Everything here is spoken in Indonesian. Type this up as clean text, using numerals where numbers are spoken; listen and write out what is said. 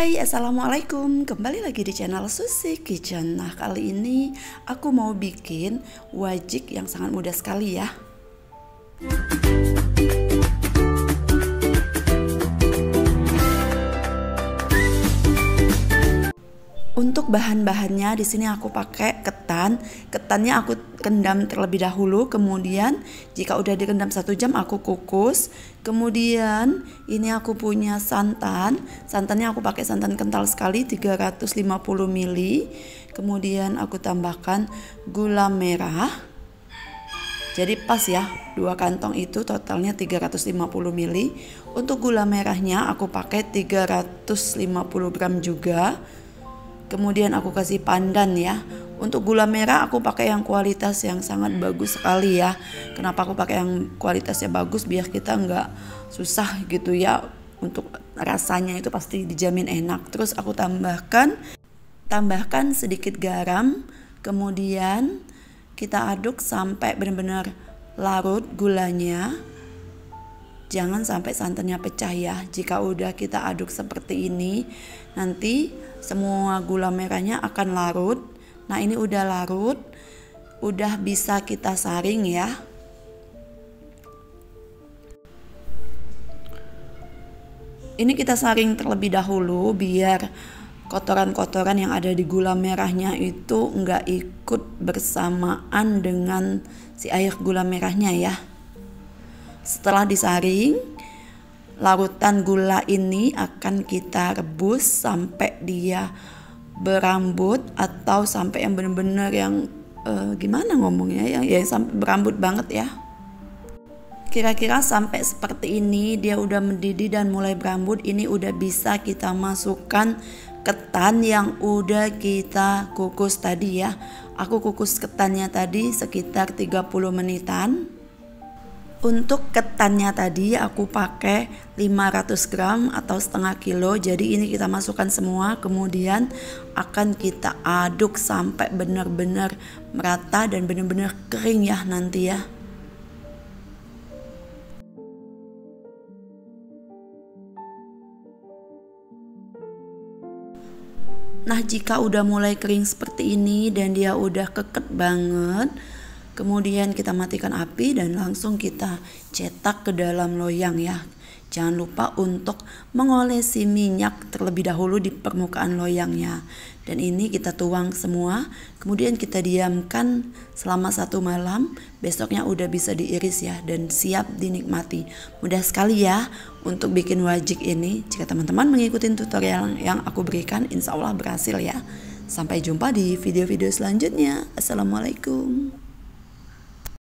Hai, assalamualaikum. Kembali lagi di channel Susi Kitchen. Nah, kali ini aku mau bikin wajik yang sangat mudah sekali ya. Untuk bahan-bahannya di sini aku pakai ketan. Ketannya aku rendam terlebih dahulu, kemudian jika udah direndam 1 jam aku kukus. Kemudian ini aku punya santan. Santannya aku pakai santan kental sekali 350 ml. Kemudian aku tambahkan gula merah. Jadi pas ya, 2 kantong itu totalnya 350 ml. Untuk gula merahnya aku pakai 350 gram juga. Kemudian aku kasih pandan ya. Untuk gula merah aku pakai yang kualitas yang sangat bagus sekali ya. Kenapa aku pakai yang kualitasnya bagus? Biar kita nggak susah gitu ya. Untuk rasanya itu pasti dijamin enak. Terus aku tambahkan sedikit garam. Kemudian kita aduk sampai benar-benar larut gulanya. Jangan sampai santannya pecah ya. Jika udah kita aduk seperti ini, nanti semua gula merahnya akan larut. Nah, ini udah larut, udah bisa kita saring ya. Ini kita saring terlebih dahulu biar kotoran-kotoran yang ada di gula merahnya itu enggak ikut bersamaan dengan si air gula merahnya ya. Setelah disaring, larutan gula ini akan kita rebus sampai dia berambut atau sampai yang benar-benar yang gimana ngomongnya ya sampai berambut banget ya. Kira-kira sampai seperti ini dia udah mendidih dan mulai berambut. Ini udah bisa kita masukkan ketan yang udah kita kukus tadi ya. Aku kukus ketannya tadi sekitar 30 menitan. Untuk ketannya tadi aku pakai 500 gram atau setengah kilo. Jadi ini kita masukkan semua, kemudian akan kita aduk sampai benar-benar merata dan benar-benar kering ya nanti ya. Nah, jika udah mulai kering seperti ini dan dia udah keket banget, kemudian kita matikan api dan langsung kita cetak ke dalam loyang ya. Jangan lupa untuk mengolesi minyak terlebih dahulu di permukaan loyangnya. Dan ini kita tuang semua, kemudian kita diamkan selama 1 malam. Besoknya udah bisa diiris ya dan siap dinikmati. Mudah sekali ya untuk bikin wajik ini. Jika teman-teman mengikuti tutorial yang aku berikan, insya Allah berhasil ya. Sampai jumpa di video-video selanjutnya. Assalamualaikum.